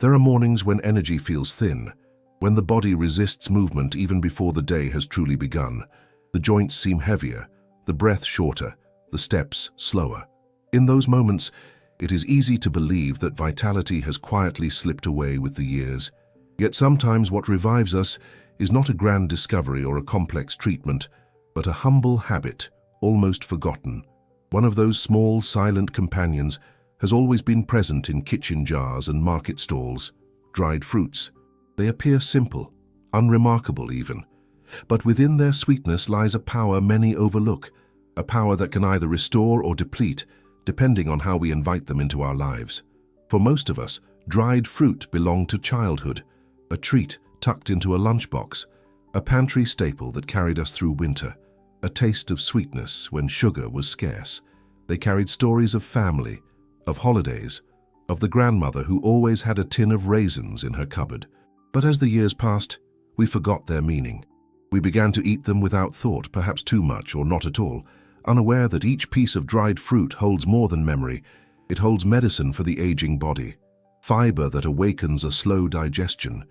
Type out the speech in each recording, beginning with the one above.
There are mornings when energy feels thin, when the body resists movement even before the day has truly begun. The joints seem heavier, the breath shorter, the steps slower. In those moments, it is easy to believe that vitality has quietly slipped away with the years. Yet sometimes what revives us is not a grand discovery or a complex treatment, but a humble habit, almost forgotten. One of those small, silent companions has always been present in kitchen jars and market stalls. Dried fruits. They appear simple, unremarkable even. But within their sweetness lies a power many overlook, a power that can either restore or deplete, depending on how we invite them into our lives. For most of us, dried fruit belonged to childhood, a treat tucked into a lunchbox, a pantry staple that carried us through winter, a taste of sweetness when sugar was scarce. They carried stories of family, of holidays, of the grandmother who always had a tin of raisins in her cupboard. But as the years passed, we forgot their meaning. We began to eat them without thought, perhaps too much or not at all, unaware that each piece of dried fruit holds more than memory. It holds medicine for the aging body, fiber that awakens a slow digestion,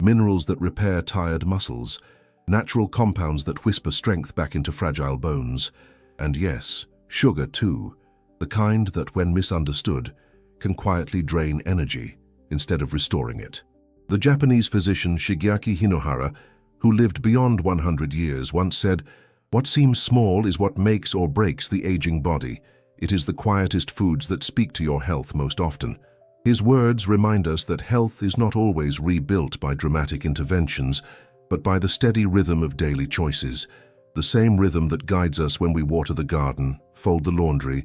minerals that repair tired muscles, natural compounds that whisper strength back into fragile bones, and yes, sugar too, the kind that, when misunderstood, can quietly drain energy instead of restoring it. The Japanese physician Shigeaki Hinohara, who lived beyond 100 years, once said, "What seems small is what makes or breaks the aging body. It is the quietest foods that speak to your health most often." His words remind us that health is not always rebuilt by dramatic interventions, but by the steady rhythm of daily choices, the same rhythm that guides us when we water the garden, fold the laundry,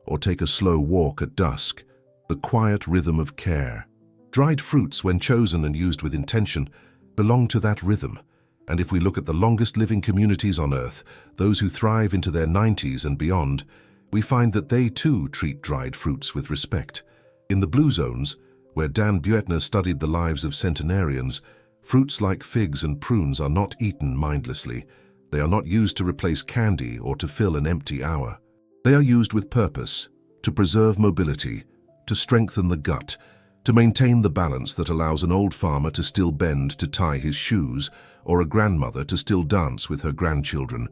or take a slow walk at dusk, the quiet rhythm of care. Dried fruits, when chosen and used with intention, belong to that rhythm. And if we look at the longest living communities on Earth, those who thrive into their 90s and beyond, we find that they too treat dried fruits with respect. In the Blue Zones, where Dan Buettner studied the lives of centenarians, fruits like figs and prunes are not eaten mindlessly. They are not used to replace candy or to fill an empty hour. They are used with purpose, to preserve mobility, to strengthen the gut, to maintain the balance that allows an old farmer to still bend to tie his shoes, or a grandmother to still dance with her grandchildren.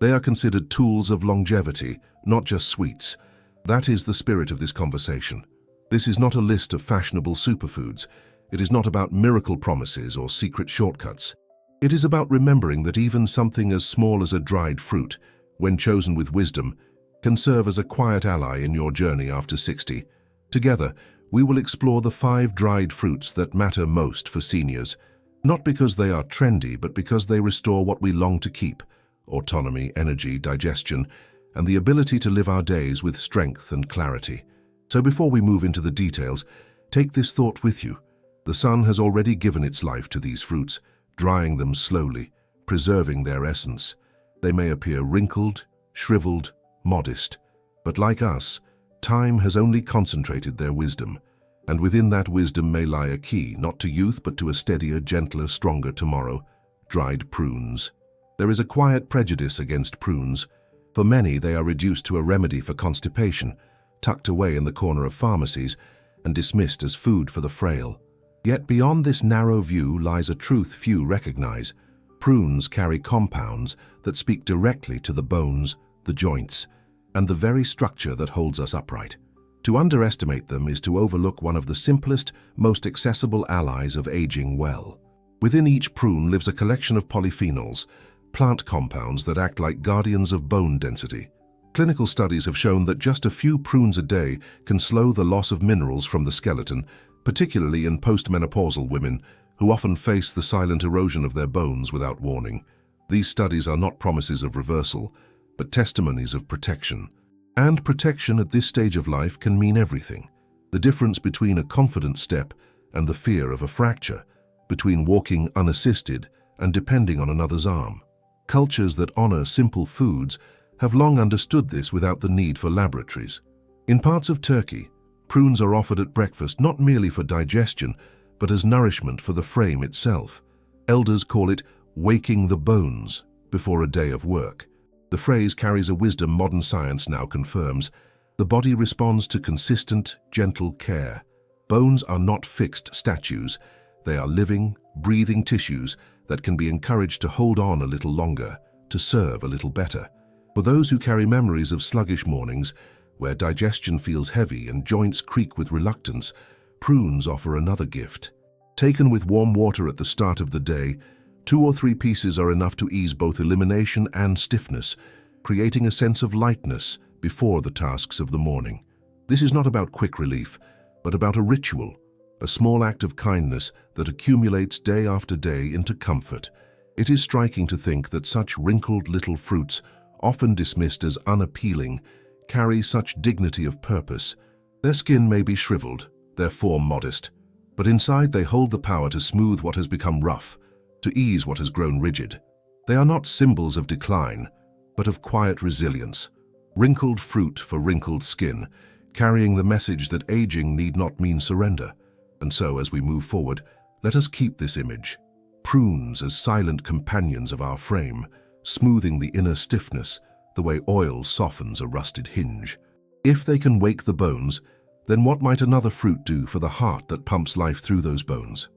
They are considered tools of longevity, not just sweets. That is the spirit of this conversation. This is not a list of fashionable superfoods. It is not about miracle promises or secret shortcuts. It is about remembering that even something as small as a dried fruit, when chosen with wisdom, can serve as a quiet ally in your journey after 60. Together, we will explore the 5 dried fruits that matter most for seniors, not because they are trendy, but because they restore what we long to keep: autonomy, energy, digestion, and the ability to live our days with strength and clarity. So before we move into the details, take this thought with you. The sun has already given its life to these fruits, drying them slowly, preserving their essence. They may appear wrinkled, shriveled, modest, but like us, time has only concentrated their wisdom, and within that wisdom may lie a key, not to youth but to a steadier, gentler, stronger tomorrow: dried prunes. There is a quiet prejudice against prunes. For many, they are reduced to a remedy for constipation, tucked away in the corner of pharmacies and dismissed as food for the frail. Yet beyond this narrow view lies a truth few recognize. Prunes carry compounds that speak directly to the bones, the joints, and the very structure that holds us upright. To underestimate them is to overlook one of the simplest, most accessible allies of aging well. Within each prune lives a collection of polyphenols, plant compounds that act like guardians of bone density. Clinical studies have shown that just a few prunes a day can slow the loss of minerals from the skeleton, particularly in postmenopausal women, who often face the silent erosion of their bones without warning. These studies are not promises of reversal, but testimonies of protection. And protection at this stage of life can mean everything. The difference between a confident step and the fear of a fracture, between walking unassisted and depending on another's arm. Cultures that honor simple foods have long understood this without the need for laboratories. In parts of Turkey, prunes are offered at breakfast not merely for digestion, but as nourishment for the frame itself. Elders call it waking the bones before a day of work. The phrase carries a wisdom modern science now confirms. The body responds to consistent, gentle care. Bones are not fixed statues. They are living, breathing tissues that can be encouraged to hold on a little longer, to serve a little better. For those who carry memories of sluggish mornings, where digestion feels heavy and joints creak with reluctance, prunes offer another gift. Taken with warm water at the start of the day, 2 or 3 pieces are enough to ease both elimination and stiffness, creating a sense of lightness before the tasks of the morning. This is not about quick relief, but about a ritual, a small act of kindness that accumulates day after day into comfort. It is striking to think that such wrinkled little fruits, often dismissed as unappealing, carry such dignity of purpose. Their skin may be shriveled, their form modest, but inside they hold the power to smooth what has become rough, to ease what has grown rigid. They are not symbols of decline, but of quiet resilience. Wrinkled fruit for wrinkled skin, carrying the message that aging need not mean surrender. And so, as we move forward, let us keep this image. Prunes as silent companions of our frame, smoothing the inner stiffness, the way oil softens a rusted hinge. If they can wake the bones, then what might another fruit do for the heart that pumps life through those bones?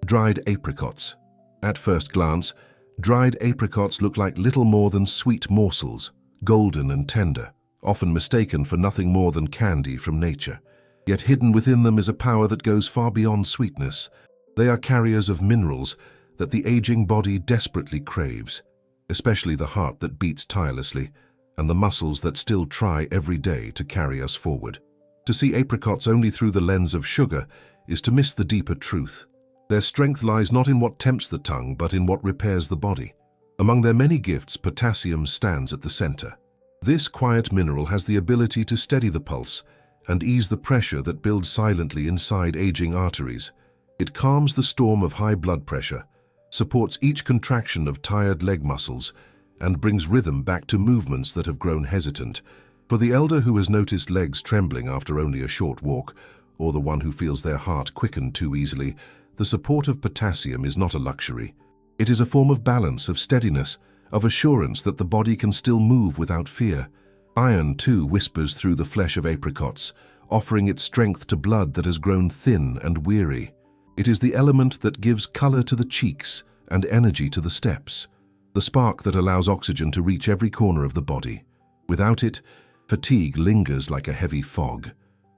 Dried apricots. At first glance, dried apricots look like little more than sweet morsels, golden and tender, often mistaken for nothing more than candy from nature. Yet hidden within them is a power that goes far beyond sweetness. They are carriers of minerals that the aging body desperately craves, especially the heart that beats tirelessly and the muscles that still try every day to carry us forward. To see apricots only through the lens of sugar is to miss the deeper truth. Their strength lies not in what tempts the tongue, but in what repairs the body. Among their many gifts, potassium stands at the center. This quiet mineral has the ability to steady the pulse and ease the pressure that builds silently inside aging arteries. It calms the storm of high blood pressure, supports each contraction of tired leg muscles, and brings rhythm back to movements that have grown hesitant. For the elder who has noticed legs trembling after only a short walk, or the one who feels their heart quicken too easily, the support of potassium is not a luxury. It is a form of balance, of steadiness, of assurance that the body can still move without fear. Iron, too, whispers through the flesh of apricots, offering its strength to blood that has grown thin and weary. It is the element that gives color to the cheeks and energy to the steps, the spark that allows oxygen to reach every corner of the body. Without it, fatigue lingers like a heavy fog.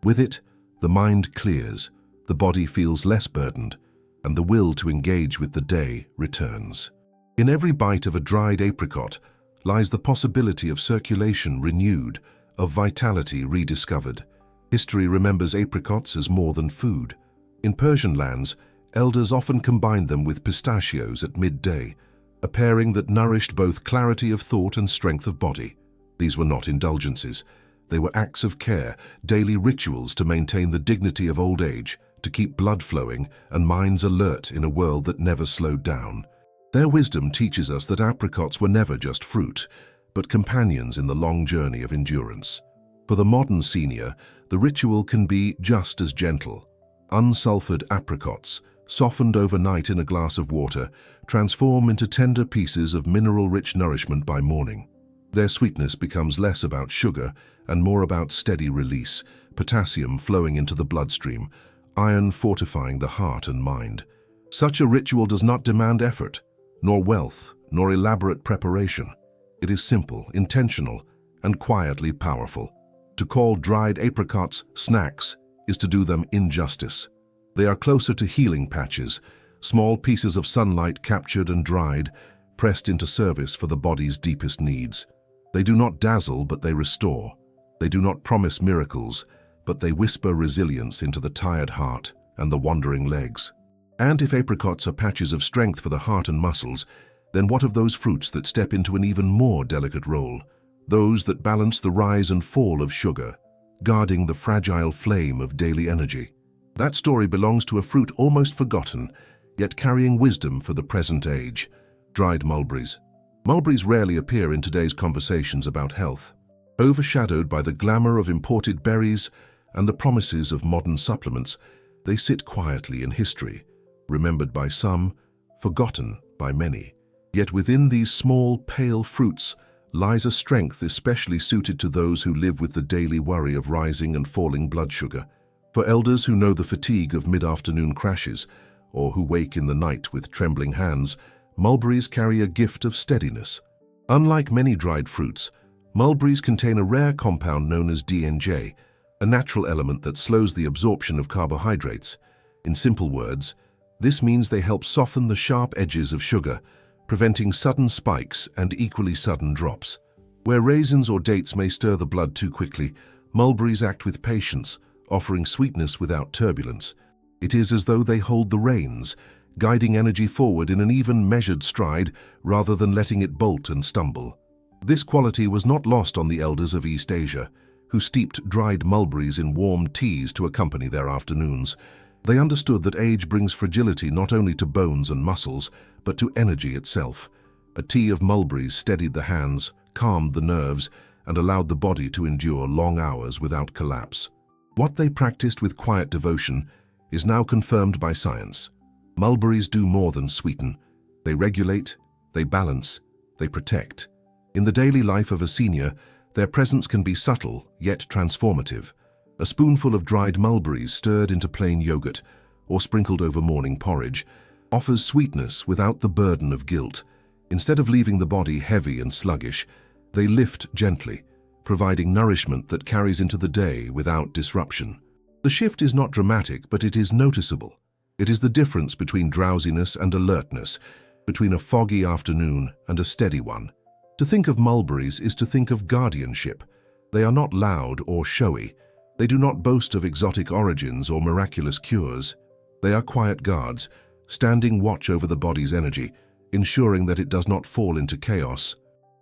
With it, the mind clears, the body feels less burdened, and the will to engage with the day returns. In every bite of a dried apricot lies the possibility of circulation renewed, of vitality rediscovered. History remembers apricots as more than food. In Persian lands, elders often combined them with pistachios at midday, a pairing that nourished both clarity of thought and strength of body. These were not indulgences. They were acts of care, daily rituals to maintain the dignity of old age, to keep blood flowing and minds alert in a world that never slowed down. Their wisdom teaches us that apricots were never just fruit, but companions in the long journey of endurance. For the modern senior, the ritual can be just as gentle. Unsulfured apricots, softened overnight in a glass of water, transform into tender pieces of mineral-rich nourishment by morning. Their sweetness becomes less about sugar and more about steady release, potassium flowing into the bloodstream, iron fortifying the heart and mind. Such a ritual does not demand effort, nor wealth, nor elaborate preparation. It is simple, intentional, and quietly powerful. To call dried apricots snacks is to do them injustice. They are closer to healing patches, small pieces of sunlight captured and dried, pressed into service for the body's deepest needs. They do not dazzle, but they restore. They do not promise miracles, but they whisper resilience into the tired heart and the wandering legs. And if apricots are patches of strength for the heart and muscles, then what of those fruits that step into an even more delicate role? Those that balance the rise and fall of sugar, guarding the fragile flame of daily energy. That story belongs to a fruit almost forgotten, yet carrying wisdom for the present age: dried mulberries. Mulberries rarely appear in today's conversations about health. Overshadowed by the glamour of imported berries and the promises of modern supplements, they sit quietly in history, remembered by some, forgotten by many. Yet within these small, pale fruits lies a strength especially suited to those who live with the daily worry of rising and falling blood sugar. For elders who know the fatigue of mid-afternoon crashes, or who wake in the night with trembling hands, mulberries carry a gift of steadiness. Unlike many dried fruits, mulberries contain a rare compound known as DNJ, a natural element that slows the absorption of carbohydrates. In simple words, this means they help soften the sharp edges of sugar, preventing sudden spikes and equally sudden drops. Where raisins or dates may stir the blood too quickly, mulberries act with patience, offering sweetness without turbulence. It is as though they hold the reins, guiding energy forward in an even, measured stride rather than letting it bolt and stumble. This quality was not lost on the elders of East Asia, who steeped dried mulberries in warm teas to accompany their afternoons. They understood that age brings fragility not only to bones and muscles, but to energy itself. A tea of mulberries steadied the hands, calmed the nerves, and allowed the body to endure long hours without collapse. What they practiced with quiet devotion is now confirmed by science. Mulberries do more than sweeten. They regulate, they balance, they protect. In the daily life of a senior, their presence can be subtle, yet transformative. A spoonful of dried mulberries stirred into plain yogurt or sprinkled over morning porridge offers sweetness without the burden of guilt. Instead of leaving the body heavy and sluggish, they lift gently, providing nourishment that carries into the day without disruption. The shift is not dramatic, but it is noticeable. It is the difference between drowsiness and alertness, between a foggy afternoon and a steady one. To think of mulberries is to think of guardianship. They are not loud or showy. They do not boast of exotic origins or miraculous cures. They are quiet guards, standing watch over the body's energy, ensuring that it does not fall into chaos.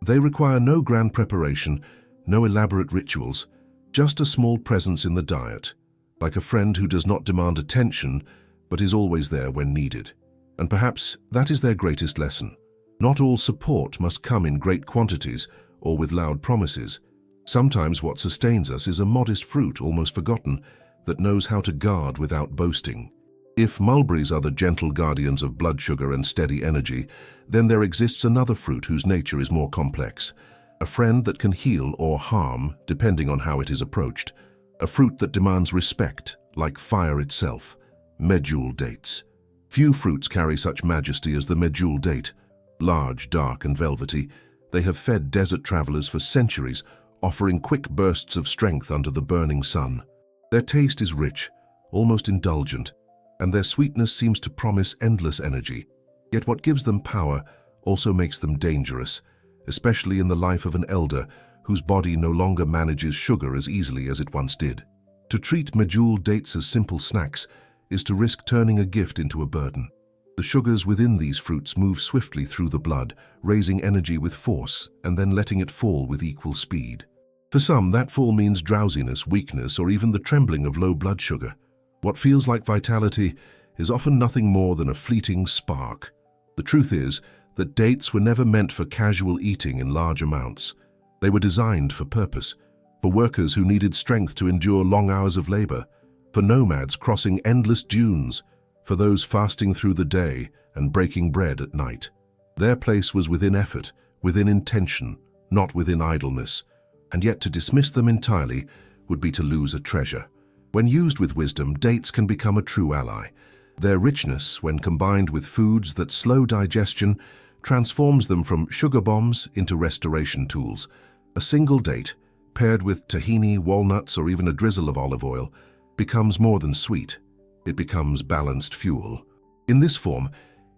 They require no grand preparation, no elaborate rituals, just a small presence in the diet, like a friend who does not demand attention, but is always there when needed. And perhaps that is their greatest lesson. Not all support must come in great quantities or with loud promises. Sometimes what sustains us is a modest fruit almost forgotten that knows how to guard without boasting. If mulberries are the gentle guardians of blood sugar and steady energy, then there exists another fruit whose nature is more complex. A friend that can heal or harm depending on how it is approached. A fruit that demands respect, like fire itself. Medjool dates. Few fruits carry such majesty as the medjool date. Large, dark, and velvety, they have fed desert travelers for centuries, offering quick bursts of strength under the burning sun. Their taste is rich, almost indulgent, and their sweetness seems to promise endless energy. Yet what gives them power also makes them dangerous, especially in the life of an elder whose body no longer manages sugar as easily as it once did. To treat medjool dates as simple snacks is to risk turning a gift into a burden. The sugars within these fruits move swiftly through the blood, raising energy with force and then letting it fall with equal speed. For some, that fall means drowsiness, weakness, or even the trembling of low blood sugar. What feels like vitality is often nothing more than a fleeting spark. The truth is that dates were never meant for casual eating in large amounts. They were designed for purpose, for workers who needed strength to endure long hours of labor, for nomads crossing endless dunes, for those fasting through the day and breaking bread at night. Their place was within effort, within intention, not within idleness, and yet to dismiss them entirely would be to lose a treasure. When used with wisdom, dates can become a true ally. Their richness, when combined with foods that slow digestion, transforms them from sugar bombs into restoration tools. A single date, paired with tahini, walnuts, or even a drizzle of olive oil, becomes more than sweet. It becomes balanced fuel. In this form,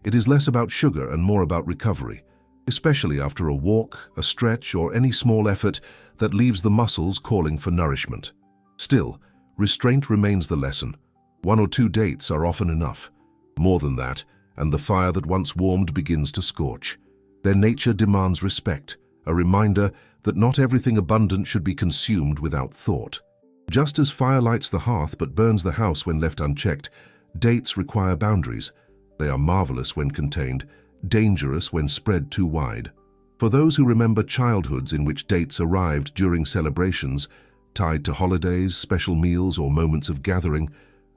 it is less about sugar and more about recovery, especially after a walk, a stretch, or any small effort that leaves the muscles calling for nourishment. Still, restraint remains the lesson. 1 or 2 dates are often enough. More than that, and the fire that once warmed begins to scorch. Their nature demands respect, a reminder that not everything abundant should be consumed without thought. Just as fire lights the hearth but burns the house when left unchecked, dates require boundaries. They are marvelous when contained, dangerous when spread too wide. For those who remember childhoods in which dates arrived during celebrations, tied to holidays, special meals, or moments of gathering,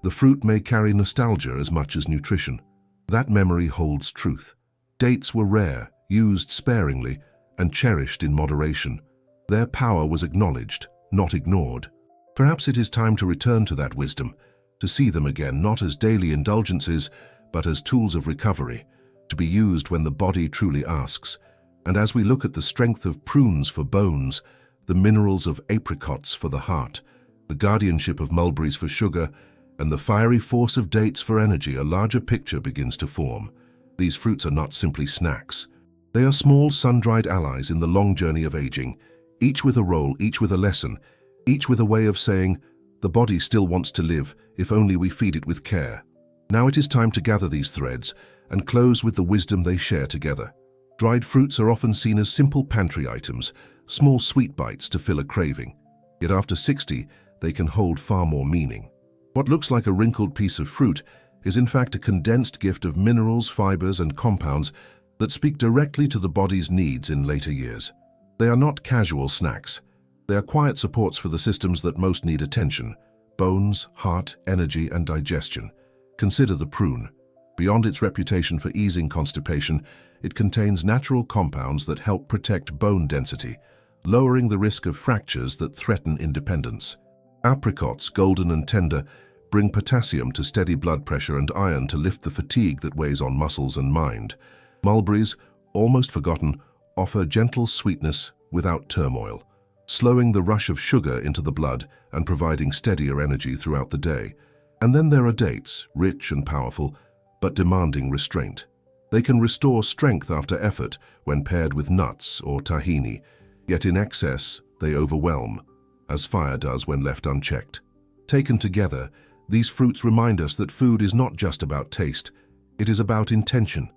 the fruit may carry nostalgia as much as nutrition. That memory holds truth. Dates were rare, used sparingly, and cherished in moderation. Their power was acknowledged, not ignored. Perhaps it is time to return to that wisdom, to see them again not as daily indulgences, but as tools of recovery, to be used when the body truly asks. And as we look at the strength of prunes for bones, the minerals of apricots for the heart, the guardianship of mulberries for sugar, and the fiery force of dates for energy, a larger picture begins to form. These fruits are not simply snacks. They are small, sun-dried allies in the long journey of aging, each with a role, each with a lesson, each with a way of saying, the body still wants to live if only we feed it with care. Now it is time to gather these threads and close with the wisdom they share together. Dried fruits are often seen as simple pantry items, small sweet bites to fill a craving. Yet after 60, they can hold far more meaning. What looks like a wrinkled piece of fruit is in fact a condensed gift of minerals, fibers, and compounds that speak directly to the body's needs in later years. They are not casual snacks. They are quiet supports for the systems that most need attention: bones, heart, energy, and digestion. Consider the prune. Beyond its reputation for easing constipation, it contains natural compounds that help protect bone density, lowering the risk of fractures that threaten independence. Apricots, golden and tender, bring potassium to steady blood pressure and iron to lift the fatigue that weighs on muscles and mind. Mulberries, almost forgotten, offer gentle sweetness without turmoil, slowing the rush of sugar into the blood and providing steadier energy throughout the day. And then there are dates, rich and powerful, but demanding restraint. They can restore strength after effort when paired with nuts or tahini, yet in excess they overwhelm, as fire does when left unchecked. Taken together, these fruits remind us that food is not just about taste, it is about intention.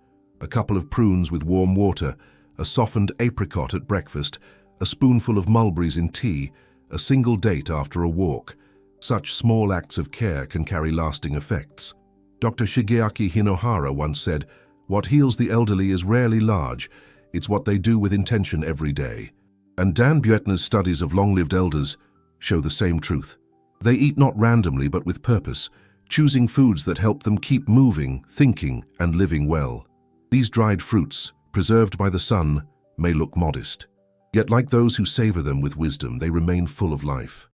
A couple of prunes with warm water, a softened apricot at breakfast, a spoonful of mulberries in tea, a single date after a walk. Such small acts of care can carry lasting effects. Dr. Shigeaki Hinohara once said, "What heals the elderly is rarely large, it's what they do with intention every day." And Dan Buettner's studies of long-lived elders show the same truth. They eat not randomly but with purpose, choosing foods that help them keep moving, thinking, and living well. These dried fruits, preserved by the sun, may look modest. Yet like those who savor them with wisdom, they remain full of life.